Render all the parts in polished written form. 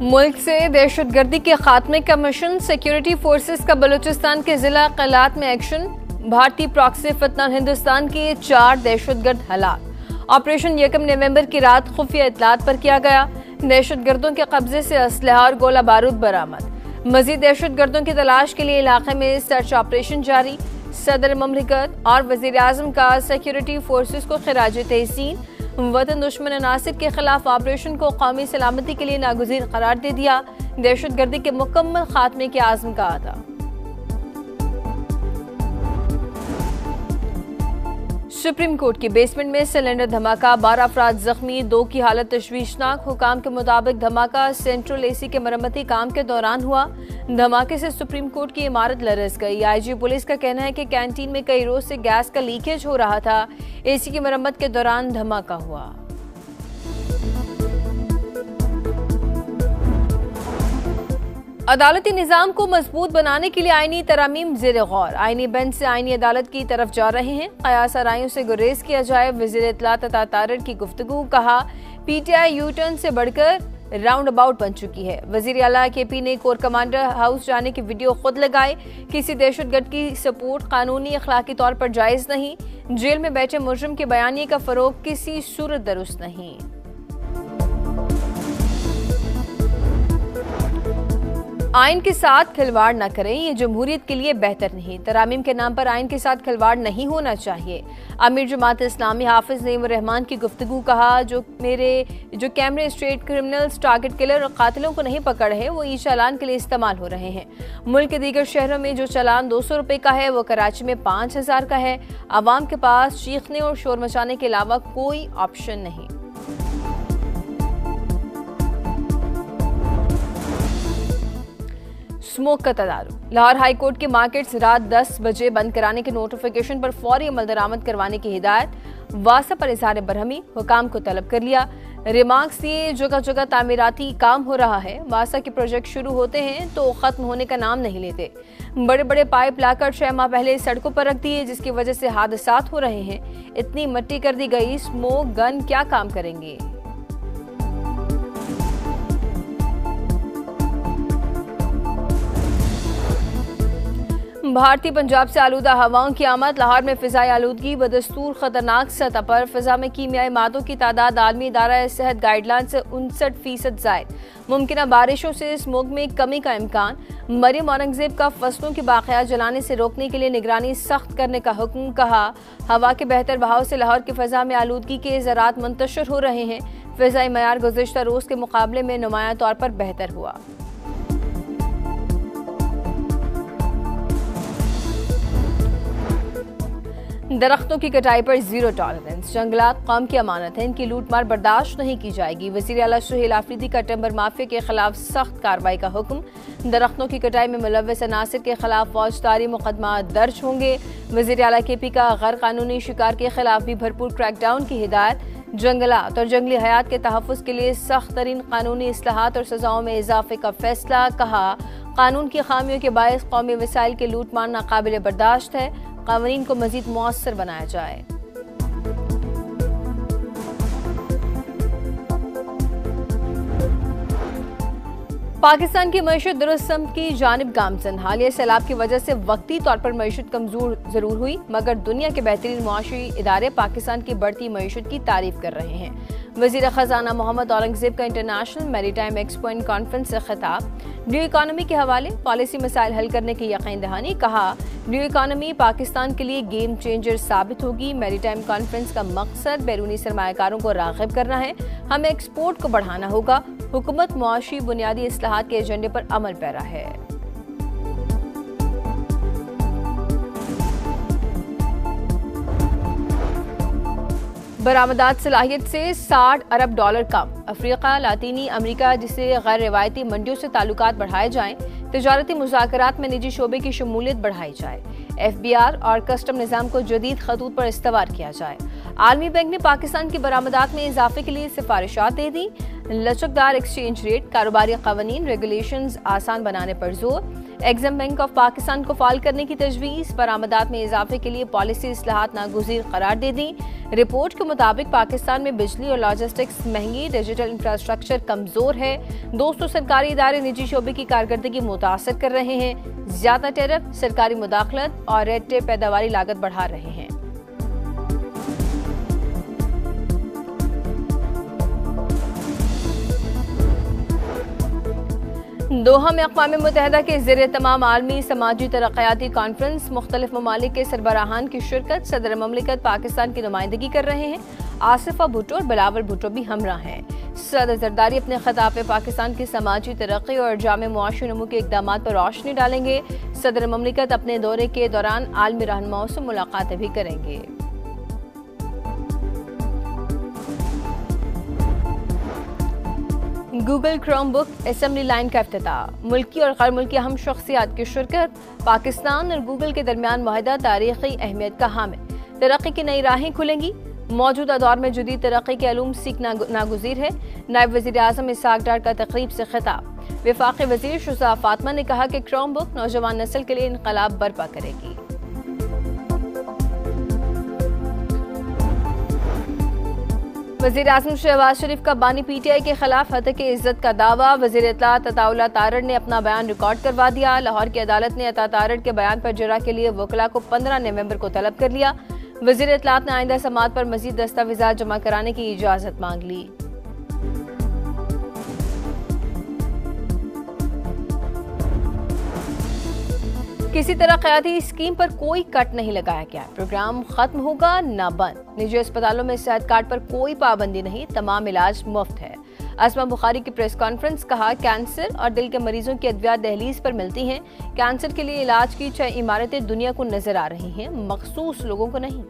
मुल्क से दहशतगर्दी के खात्मे का मिशन, सिक्योरिटी फोर्सेस का बलूचिस्तान के जिला कलात में एक्शन। भारतीय प्रॉक्सी फितना हिंदुस्तान के 4 दहशतगर्द हलाक। ऑपरेशन 1 नवंबर की रात खुफिया इतलात पर किया गया। दहशतगर्दों के कब्जे से असलहा और गोला बारूद बरामद। मजीद दहशतगर्दों की तलाश के लिए इलाके में सर्च ऑपरेशन जारी। सदर ममलिकत और वजीर आजम का सिक्योरिटी फोर्सेस को खिराज तहसीन। वतन दुश्मन अनासिर के खिलाफ ऑपरेशन को कौमी सलामती के लिए नागुज़ीर करार दे दिया। दहशतगर्दी के मुकम्मल खात्मे के आज़म का था। सुप्रीम कोर्ट की बेसमेंट में सिलेंडर धमाका, 12 अफराद जख्मी, 2 की हालत तशवीशनाक। हुकाम के मुताबिक धमाका सेंट्रल एसी के मरम्मती काम के दौरान हुआ। धमाके से सुप्रीम कोर्ट की इमारत लरस गई। आईजी पुलिस का कहना है कि कैंटीन में कई रोज से गैस का लीकेज हो रहा था। एसी की मरम्मत के दौरान धमाका हुआ। अदालती निजाम को मजबूत बनाने के लिए आईनी तरमीम ज़ेर गौर। आईनी बेंच से आईनी अदालत की तरफ जा रहे हैं। कयास आराइयों से गुरेज किया जाए। वज़ीर इत्तलात अता तारर की गुफ्तगू। कहा, पीटीआई यू टर्न से बढ़कर राउंड अबाउट बन चुकी है। वजीर आला केपी ने कोर कमांडर हाउस जाने की वीडियो खुद लगाए। किसी दहशतगर्द की सपोर्ट कानूनी अखलाकी तौर पर जायज नहीं। जेल में बैठे मुजरिम के बयानिए का फरोग किसी सूरत दुरुस्त नहीं। आइन के साथ खिलवाड़ न करें, ये जमहूरियत के लिए बेहतर नहीं। तरामीम के नाम पर आइन के साथ खिलवाड़ नहीं होना चाहिए। अमीर जमात इस्लामी हाफिज नईम रहमान की गुफ्तगू। कहा, जो कैमरे स्ट्रेट क्रिमिनल्स, टारगेट किलर और कातिलों को नहीं पकड़ है, वो ई चालान के लिए इस्तेमाल हो रहे हैं। मुल्क के दीगर शहरों में जो चालान 200 रुपए का है, वो कराची में 5000 का है। आवाम के पास चीखने और शोर मचाने के अलावा कोई ऑप्शन नहीं। स्मोक का तदारुक। लाहौर हाई कोर्ट के मार्केट्स रात 10 बजे बंद कराने के नोटिफिकेशन पर फौरी अमल दरामद करवाने की हिदायत। वासा पर इज़हार बरहमी, हुकाम को तलब कर लिया। रिमार्क्स दिए, जगह जगह तामीराती काम हो रहा है। वासा के प्रोजेक्ट शुरू होते हैं तो खत्म होने का नाम नहीं लेते। बड़े बड़े पाइप लाकर 6 माह पहले सड़कों पर रख दिए, जिसकी वजह से हादसात हो रहे हैं। इतनी मट्टी कर दी गई, स्मोक गन क्या काम करेंगे। भारतीय पंजाब से आलूदा हवाओं की आमद। लाहौर में फिजाई आलूदगी बदस्तूर खतरनाक सतह पर। फिजा में कीमियाई मादों की तादाद आलमी इदारा सेहत गाइडलाइन से 59% जायद। मुमकिन बारिशों से स्मोक में कमी का इम्कान। मरियम औरंगजेब का फसलों की बाक़ियात जलाने से रोकने के लिए निगरानी सख्त करने का हुक्म। कहा, हवा के बेहतर बहाव से लाहौर की फिजा में आलूदगी के ज़रात मुंतशिर हो रहे हैं। फिजाई मयार गुज़िश्ता रोज के मुकाबले में नुमायां तौर पर बेहतर हुआ। दरख्तों की कटाई पर जीरो टॉलरेंस। जंगलात कौम की अमानत है, इनकी लूटमार बर्दाश्त नहीं की जाएगी। वज़ीर आला सुहेल आफरीदी का टिम्बर माफिया के खिलाफ सख्त कार्रवाई का हुक्म। दरख्तों की कटाई में मुलव्वस अनासिर के खिलाफ फौजदारी मुकदमा दर्ज होंगे। वज़ीर आला केपी का गैर कानूनी शिकार के खिलाफ भी भरपूर क्रैकडाउन की हिदायत। जंगलात और जंगली हयात के तहफ़्फ़ुज़ के लिए सख्त तरीन कानूनी इस्लाहात और सजाओं में इजाफे का फैसला। कहा, कानून की खामियों के बायस कौमी वसाइल के लूटमार नाकाबिले बर्दाश्त है। कानून को मजीद मुअस्सर बनाया जाए। पाकिस्तान की मईशत दुरुस्त सम्त की जानिब गामजन। हालिया सैलाब की वजह से वक्ती तौर पर मईशत कमजोर जरूर हुई, मगर दुनिया के बेहतरीन मुआशी इदारे पाकिस्तान की बढ़ती मईशत की तारीफ कर रहे हैं। वज़ीर ख़जाना मोहम्मद औरंगजेब का international maritime expo and conference से खिताब। न्यू इकॉनमी के हवाले पॉलिसी मसाइल हल करने की यकीन दहानी। कहा, न्यू इकॉनमी पाकिस्तान के लिए गेम चेंजर साबित होगी। मैरीटाइम कॉन्फ्रेंस का मकसद बैरूनी सरमायाकारों को राग़िब करना है। हमें एक्सपोर्ट को बढ़ाना होगा। हुकूमत मुआशी बुनियादी इस्लाहात के एजेंडे पर अमल पैरा है। बरामदात सलाहियत से 60 अरब डॉलर कम। अफ्रीका, लातीनी अमरीका जिसे गैर रिवायती मंडियों से ताल्लुकात बढ़ाए जाएं। तिजारती मुज़ाकरात में निजी शोबे की शमूलियत बढ़ाई जाए। FBI और कस्टम निज़ाम को जदीद खतूत पर इस्तवार किया जाए। आलमी बैंक ने पाकिस्तान की बरामदात में इजाफे के लिए सिफारिशात दे दी। लचकदार एक्सचेंज रेट, कारोबारी कवानीन रेगुलेशंस आसान बनाने पर जोर। एग्जिम बैंक ऑफ पाकिस्तान को फाल करने की तजवीज़। बरामदात में इजाफे के लिए पॉलिसी इस्लाहात नागुज़ीर करार दे दी। रिपोर्ट के मुताबिक पाकिस्तान में बिजली और लॉजिस्टिक्स महंगी, डिजिटल इंफ्रास्ट्रक्चर कमजोर है। 200 सरकारी इदारे निजी शोबे की कारकर्दगी मुतासर कर रहे हैं। ज्यादा टैरिफ, सरकारी मुदाखलत और रेड टेप पैदावारी लागत बढ़ा रहे हैं। दोहा में अक़वाम मुत्तहिदा के ज़ेर तमाम आलमी समाजी तरक्याती कॉन्फ्रेंस, मुख्तलिफ ममालिक के सरबराहान की शिरकत। सदर ममलिकत पाकिस्तान की नुमाइंदगी कर रहे हैं। आसिफा भुट्टो और बिलावल भुट्टो भी हमरा हैं। सदर जरदारी अपने खिताब में पाकिस्तान की समाजी तरक्की और जामे मुआशी नमू के इक़दामात पर रोशनी डालेंगे। सदर ममलिकत अपने दौरे के दौरान आलमी रहनुमाओं से मुलाकातें भी करेंगे। गूगल क्रोमबुक असेंबली लाइन का इफ्तिताह, मुल्की और गैर मुल्की अहम शख्सियात की शिरकत। पाकिस्तान और गूगल के दरमियान मुआहदा तारीखी अहमियत का हामिल। तरक्की की नई राहें खुलेंगी। मौजूदा दौर में जदीद तरक्की के अलूम सीखना नागुज़ीर है। नायब वज़ीर आज़म इसहाक डार का तकरीब से खिताब। वफाकी वज़ीर शुजा फातिमा ने कहा कि क्रोमबुक नौजवान नस्ल के लिए इनकलाब बर्पा करेगी। वज़ीर आज़म शहबाज शरीफ का बानी PTI के खिलाफ हतक इज्जत का दावा। वज़ीर इत्तलात अताउल्लाह तारड़ ने अपना बयान रिकॉर्ड करवा दिया। लाहौर की अदालत ने अता तारड़ के बयान पर जरा के लिए वकला को 15 नवंबर को तलब कर लिया। वज़ीर इत्तलात ने आइंदा समाअत पर मज़ीद दस्तावेज़ात जमा कराने की इजाज़त मांग ली। किसी तरक्याती स्कीम पर कोई कट नहीं लगाया गया। प्रोग्राम खत्म होगा न बंद। निजी अस्पतालों में सेहत कार्ड पर कोई पाबंदी नहीं, तमाम इलाज मुफ्त है। असमा बुखारी की प्रेस कॉन्फ्रेंस, कहा कैंसर और दिल के मरीजों की अद्वियात दहलीज पर मिलती हैं। कैंसर के लिए इलाज की 6 इमारतें दुनिया को नजर आ रही हैं, मखसूस लोगों को नहीं।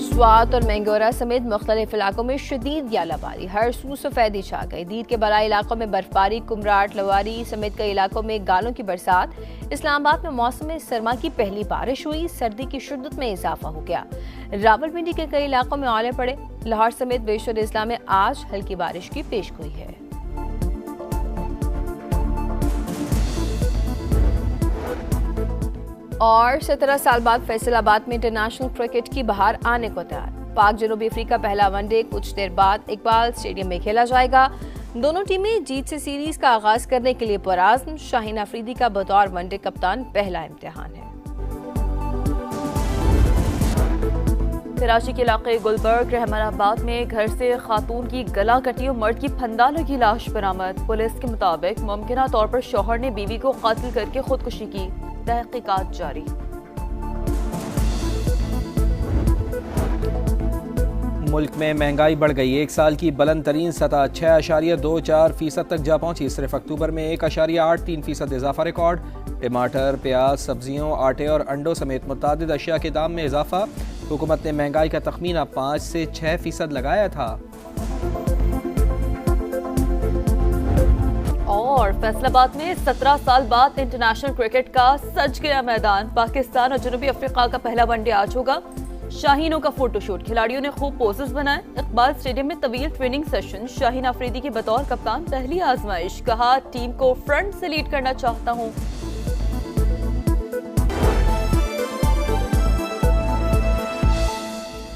स्वात और मैंगोरा समेत मुख्तलिफ इलाकों में शदीद यालाबारी, हर सू सफेदी छा गई। दीद के बलाई इलाकों में बर्फबारी, कुमराट, लवारी समेत कई इलाकों में गालों की बरसात। इस्लामाबाद में मौसम सरमा की पहली बारिश हुई, सर्दी की शिद्दत में इजाफा हो गया। रावलपिंडी के कई इलाकों में ओले पड़े। लाहौर समेत बेशुर इस्लाम में आज हल्की बारिश की पेशगोई है। और 17 साल बाद फैसलाबाद में इंटरनेशनल क्रिकेट की बहार आने को तैयार। पाक जनूबी अफ्रीका पहला वनडे कुछ देर बाद इकबाल स्टेडियम में खेला जाएगा। दोनों टीमें जीत से सीरीज का आगाज करने के लिए पुरआज़्म। शाहीन अफरीदी का बतौर वनडे कप्तान पहला इम्तिहान है। कराची के इलाके गुलबर्ग रहमानाबाद में घर से खातून की गला कटी और मर्द की फंदाने की लाश बरामद। पुलिस के मुताबिक मुमकिना तौर पर शौहर ने बीवी को कत्ल करके खुदकुशी की। तहकीकात जारी। मुल्क में महंगाई बढ़ गई। एक साल की बुलंद तरीन सतह 6.24% तक जा पहुंची। सिर्फ अक्टूबर में 1.83% इजाफा रिकॉर्ड। टमाटर, प्याज, सब्जियों, आटे और अंडों समेत मुतअद्दिद अशिया के दाम में इजाफा। हुकूमत ने महंगाई का तखमीना 5 से 6% लगाया था। और फैसलाबाद में 17 साल बाद इंटरनेशनल क्रिकेट का सज गया मैदान। पाकिस्तान और जनूबी अफ्रीका का पहला वनडे आज होगा। शाहीनों का फोटोशूट, खिलाड़ियों ने खूब पोजेस बनाए। इकबाल स्टेडियम में तवील ट्रेनिंग सेशन। शाहीन अफरीदी की बतौर कप्तान पहली आजमाइश। कहा टीम को फ्रंट से लीड करना चाहता हूँ।